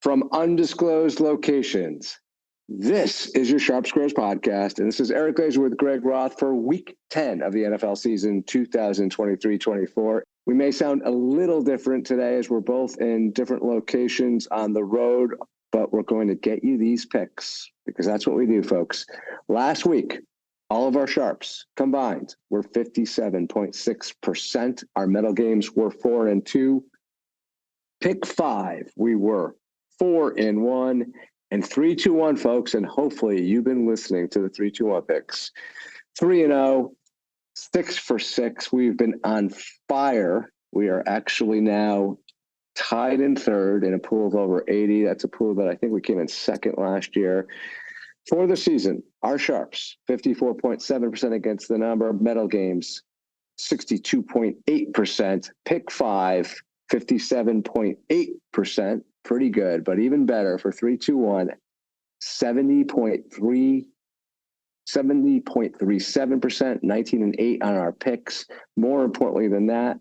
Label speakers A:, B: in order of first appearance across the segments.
A: from undisclosed locations. This is your Sharp Squares podcast, and this is Eric Glazer with Greg Roth for Week 10 of the NFL season 2023-24. We may sound a little different today as we're both in different locations on the road, but we're going to get you these picks because that's what we do, folks. Last week, all of our Sharps combined were 57.6%. Our medal games were 4-2. Pick 5, we were 4-1. And 3-2-1, folks, and hopefully you've been listening to the 3-2-1 picks. 3-0, 6 for 6. We've been on fire. We are actually now tied in third in a pool of over 80. That's a pool that I think we came in second last year. For the season, our Sharps, 54.7% against the number. Medal games, 62.8%. Pick 5, 57.8%. Pretty good, but even better for 3-2-1, 70.37%, 19-8 on our picks. More importantly than that,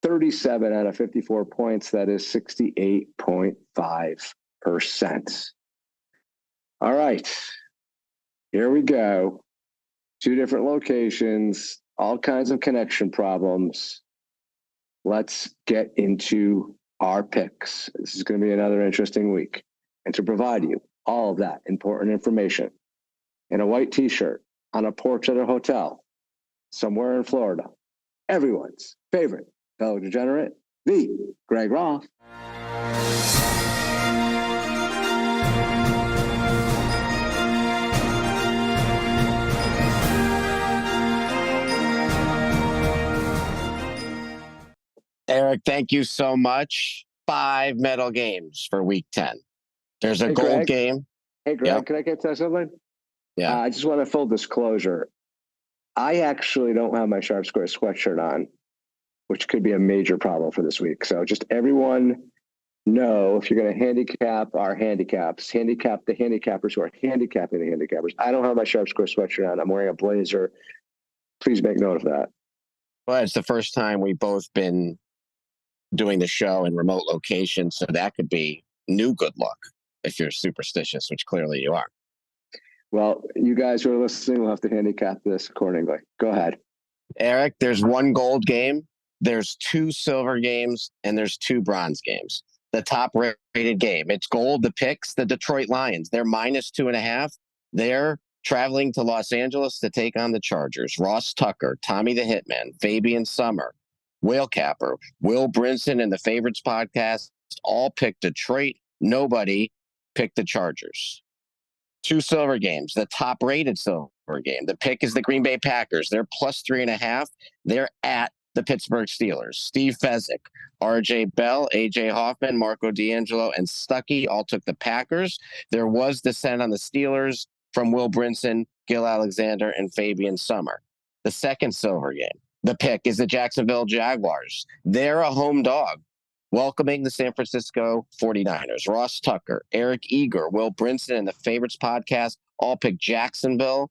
A: 37 out of 54 points. That is 68.5%. All right, here we go. 2 different locations, all kinds of connection problems. Let's get into our picks. This is going to be another interesting week. And to provide you all of that important information in a white t-shirt on a porch at a hotel somewhere in Florida, everyone's favorite fellow degenerate, the Greg Roth.
B: Eric, thank you so much. 5 medal games for Week 10. There's a gold game.
A: Hey, Greg, Can I get to something?
B: Yeah.
A: I just want a full disclosure. I actually don't have my Sharp Square sweatshirt on, which could be a major problem for this week. So just everyone know, if you're going to handicap our handicaps, handicap the handicappers who are handicapping the handicappers. I don't have my Sharp Square sweatshirt on. I'm wearing a blazer. Please make note of that.
B: Well, it's the first time we've both been doing the show in remote locations, so that could be new good luck if you're superstitious, which clearly you are.
A: Well, you guys who are listening will have to handicap this accordingly. Go ahead.
B: Eric, there's 1 gold game, there's 2 silver games, and there's 2 bronze games. The top rated game, it's gold, the picks, the Detroit Lions. They're -2.5. They're traveling to Los Angeles to take on the Chargers. Ross Tucker, Tommy the Hitman, Fabian Summer, Whale Capper, Will Brinson, and the Favorites podcast all picked Detroit. Nobody picked the Chargers. 2 silver games, the top rated silver game. The pick is the Green Bay Packers. They're +3.5. They're at the Pittsburgh Steelers. Steve Fezzik, RJ Bell, AJ Hoffman, Marco D'Angelo, and Stuckey all took the Packers. There was dissent on the Steelers from Will Brinson, Gil Alexander, and Fabian Summer. The second silver game, the pick is the Jacksonville Jaguars. They're a home dog, welcoming the San Francisco 49ers. Ross Tucker, Eric Eager, Will Brinson, and the Favorites podcast all picked Jacksonville.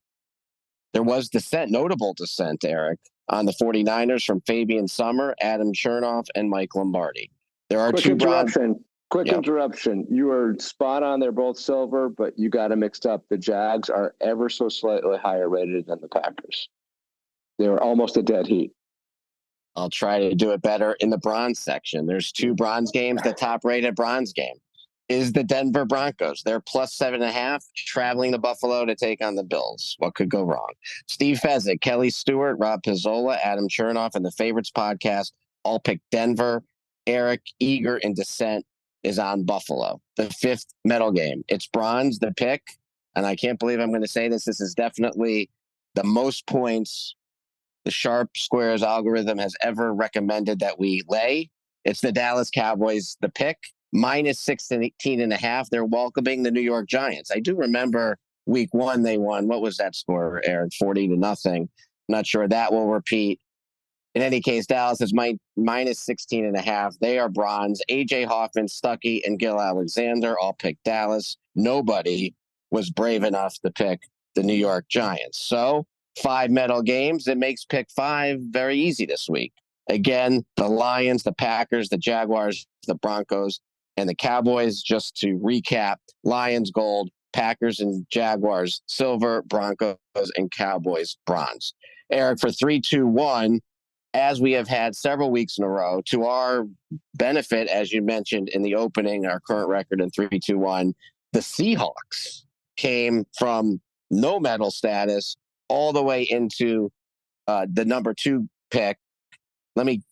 B: There was dissent, notable dissent, Eric, on the 49ers from Fabian Summer, Adam Chernoff, and Mike Lombardi. There are
A: Quick
B: 2
A: interruption. Interruption. You are spot on. They're both silver, but you got them mixed up. The Jags are ever so slightly higher rated than the Packers. They were almost a dead heat.
B: I'll try to do it better in the bronze section. There's 2 bronze games. The top rated bronze game is the Denver Broncos. They're +7.5, traveling to Buffalo to take on the Bills. What could go wrong? Steve Fezzik, Kelly Stewart, Rob Pizzola, Adam Chernoff, and the Favorites podcast all picked Denver. Eric Eager in dissent is on Buffalo. The 5th medal game. It's bronze, the pick, and I can't believe I'm going to say this. This is definitely the most points the Sharp Squares algorithm has ever recommended that we lay. It's the Dallas Cowboys, the pick, -16.5. They're welcoming the New York Giants. I do remember Week 1 they won. What was that score, Eric? 40-0. Not sure that will repeat. In any case, Dallas is -16.5. They are bronze. AJ Hoffman, Stuckey, and Gil Alexander all picked Dallas. Nobody was brave enough to pick the New York Giants. So 5 medal games. It makes pick 5 very easy this week. Again, the Lions, the Packers, the Jaguars, the Broncos, And the Cowboys, just to recap, Lions gold, Packers and Jaguars silver, Broncos and Cowboys bronze. Eric, for 3-2-1, as we have had several weeks in a row, to our benefit, as you mentioned in the opening, our current record in 3-2-1, the Seahawks came from no medal status all the way into the number 2 pick. Let me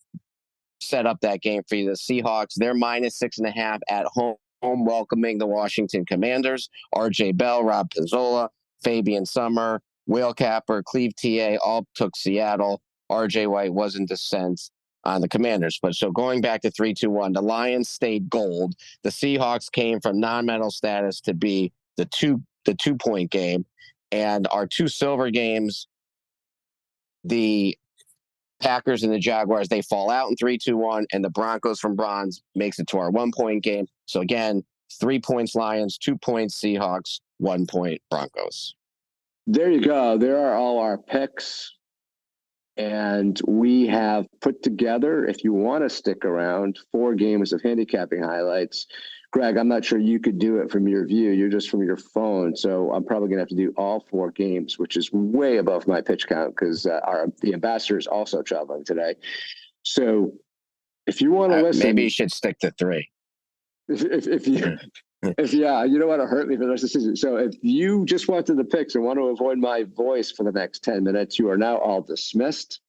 B: set up that game for you. The Seahawks, they're -6.5 at home, welcoming the Washington Commanders. RJ Bell, Rob Pizzola, Fabian Summer, Will Capper, Cleve TA all took Seattle. RJ White was in dissent on the Commanders. But so going back to 3-2-1, the Lions stayed gold. The Seahawks came from non-medal status to be the 2-point game. And our 2 silver games, the Packers and the Jaguars, they fall out in 3-2-1, and the Broncos from bronze makes it to our 1-point game. So again, 3 points Lions, 2 points Seahawks, 1 point Broncos.
A: There you go. There are all our picks. And we have put together, if you want to stick around, 4 games of handicapping highlights. Greg, I'm not sure you could do it from your view. You're just from your phone. So I'm probably going to have to do all 4 games, which is way above my pitch count because the ambassador is also traveling today. So if you want to listen.
B: Maybe you should stick to 3.
A: If you don't want to hurt me for the rest of the season. So if you just wanted the picks and want to avoid my voice for the next 10 minutes, you are now all dismissed.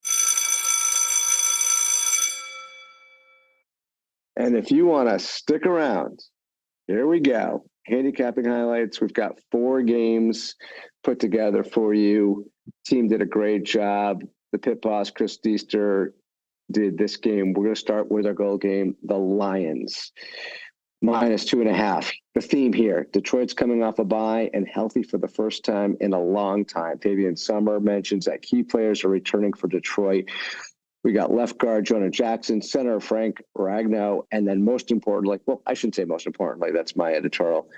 A: And if you want to stick around, here we go. Handicapping highlights. We've got 4 games put together for you. Team did a great job. The pit boss, Chris Deester, did this game. We're going to start with our goal game, the Lions. -2.5. The theme here, Detroit's coming off a bye and healthy for the first time in a long time. Fabian Summer mentions that key players are returning for Detroit. We got left guard Jonah Jackson, center Frank Ragnow, and then most importantly, well, I shouldn't say most importantly, that's my editorial,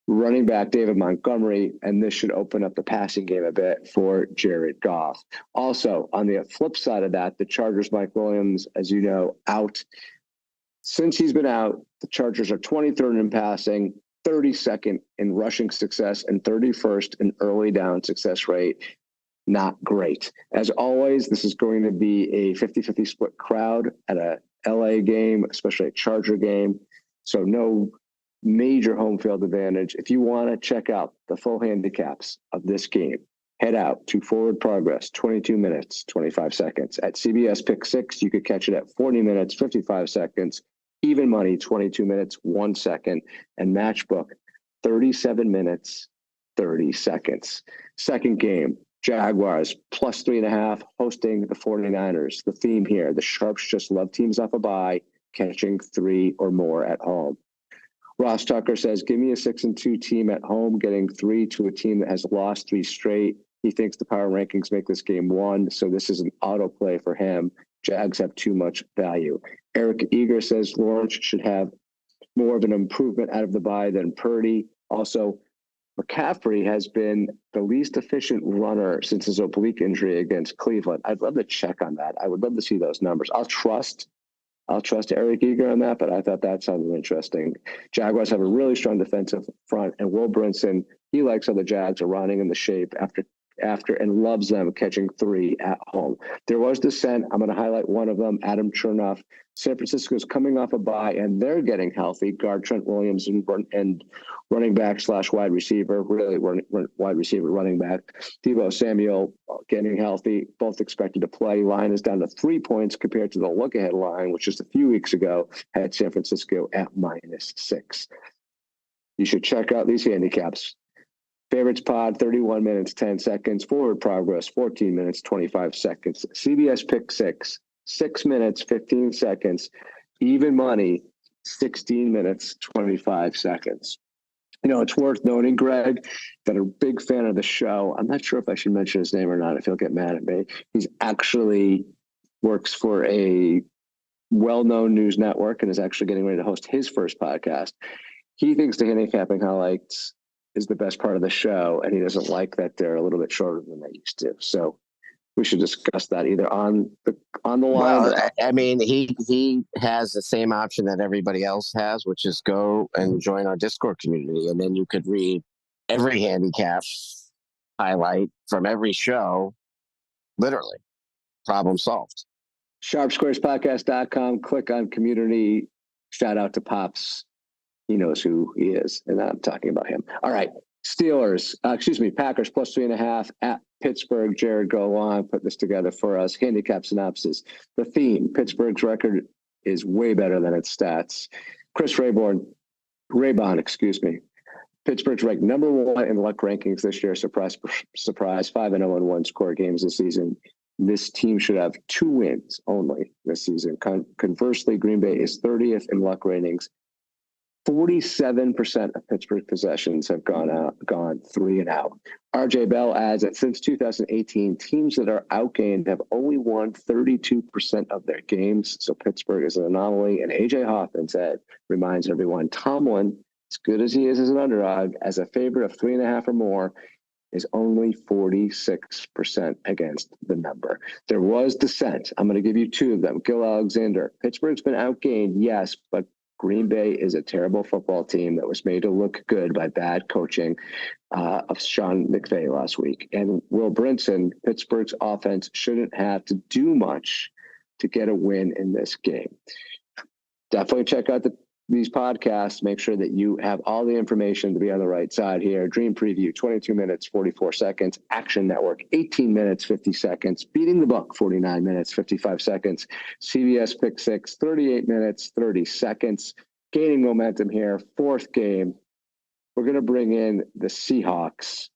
A: running back David Montgomery, and this should open up the passing game a bit for Jared Goff. Also, on the flip side of that, the Chargers' Mike Williams, as you know, out. Since he's been out, the Chargers are 23rd in passing, 32nd in rushing success, and 31st in early down success rate. Not great. As always, this is going to be a 50-50 split crowd at a LA game, especially a Charger game. So no major home field advantage. If you want to check out the full handicaps of this game, head out to Forward Progress, 22 minutes, 25 seconds. At CBS Pick 6, you could catch it at 40 minutes, 55 seconds. Even Money, 22 minutes, 1 second. And Matchbook, 37 minutes, 30 seconds. Second game, Jaguars, +3.5, hosting the 49ers. The theme here, the Sharps just love teams off a bye, catching 3 or more at home. Ross Tucker says, give me a 6-2 team at home, getting 3 to a team that has lost 3 straight. He thinks the power rankings make this game 1, so this is an auto play for him. Jags have too much value. Eric Eager says Lawrence should have more of an improvement out of the bye than Purdy. Also, McCaffrey has been the least efficient runner since his oblique injury against Cleveland. I'd love to check on that. I would love to see those numbers. I'll trust Eric Eager on that, but I thought that sounded interesting. Jaguars have a really strong defensive front, and Will Brinson, he likes how the Jags are running in the shape after and loves them catching 3 at home. There was dissent. I'm going to highlight one of them, Adam Chernoff. San Francisco's coming off a bye, and they're getting healthy. Guard Trent Williams and running back / wide receiver, really wide receiver, running back. Deebo Samuel getting healthy, both expected to play. Line is down to 3 points compared to the look-ahead line, which just a few weeks ago had San Francisco at -6. You should check out these handicaps. Favorites Pod, 31 minutes, 10 seconds. Forward Progress, 14 minutes, 25 seconds. CBS Pick 6, 6 minutes, 15 seconds. Even Money, 16 minutes, 25 seconds. You know, it's worth noting, Greg, that a big fan of the show. I'm not sure if I should mention his name or not, if he'll get mad at me. He's actually works for a well-known news network and is actually getting ready to host his first podcast. He thinks the handicapping highlights is the best part of the show, and he doesn't like that they're a little bit shorter than they used to. So we should discuss that either on the line.
B: Well, I mean, he has the same option that everybody else has, which is go and join our Discord community, and then you could read every handicap highlight from every show. Literally, problem solved.
A: Sharpsquarespodcast.com. Click on community. Shout out to Pops. He knows who he is, and I'm talking about him. All right. Packers plus 3.5 at Pittsburgh. Jared, go on, put this together for us. Handicap synopsis. The theme: Pittsburgh's record is way better than its stats. Chris Raybon, Pittsburgh's ranked number 1 in luck rankings this year. Surprise, 5-0 in one-score games this season. This team should have 2 wins only this season. Conversely, Green Bay is 30th in luck ratings. 47% of Pittsburgh possessions have gone 3 and out. RJ Bell adds that since 2018, teams that are outgained have only won 32% of their games. So Pittsburgh is an anomaly. And AJ Hoffman reminds everyone, Tomlin, as good as he is as an underdog, as a favorite of 3.5 or more, is only 46% against the number. There was dissent. I'm going to give you 2 of them. Gil Alexander. Pittsburgh's been outgained, yes, but Green Bay is a terrible football team that was made to look good by bad coaching of Sean McVay last week. And Will Brinson, Pittsburgh's offense shouldn't have to do much to get a win in this game. Definitely check out these podcasts. Make sure that you have all the information to be on the right side here. Dream Preview, 22 minutes, 44 seconds. Action Network, 18 minutes, 50 seconds. Beating the Book, 49 minutes, 55 seconds. CBS Pick 6, 38 minutes, 30 seconds. Gaining momentum here. 4th game. We're going to bring in the Seahawks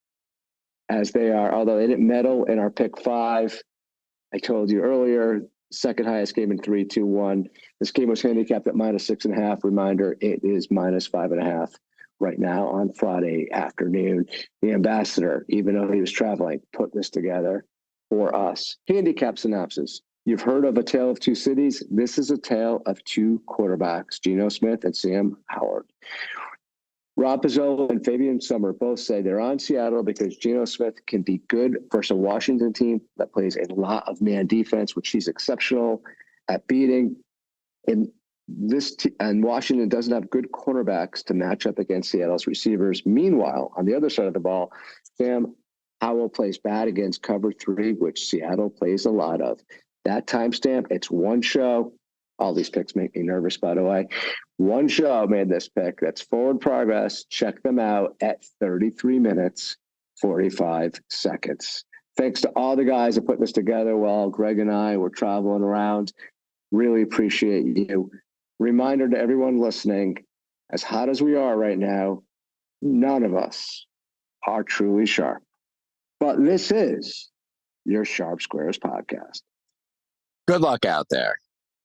A: as they are, although they didn't medal in our Pick 5. I told you earlier, second highest game in 3-2-1. This game was handicapped at -6.5. Reminder, it is -5.5 right now on Friday afternoon. The ambassador, even though he was traveling, put this together for us. Handicap synopsis. You've heard of a tale of 2 cities. This is a tale of 2 quarterbacks, Geno Smith and Sam Howard. Rob Pizzola and Fabian Summer both say they're on Seattle because Geno Smith can be good versus a Washington team that plays a lot of man defense, which he's exceptional at beating. And Washington doesn't have good cornerbacks to match up against Seattle's receivers. Meanwhile, on the other side of the ball, Sam Howell plays bad against cover 3, which Seattle plays a lot of. That timestamp, it's 1 show. All these picks make me nervous, by the way. 1 show made this pick. That's Forward Progress. Check them out at 33 minutes, 45 seconds. Thanks to all the guys that put this together while Greg and I were traveling around. Really appreciate you. Reminder to everyone listening, as hot as we are right now, none of us are truly sharp. But this is your Sharp Squares podcast.
B: Good luck out there.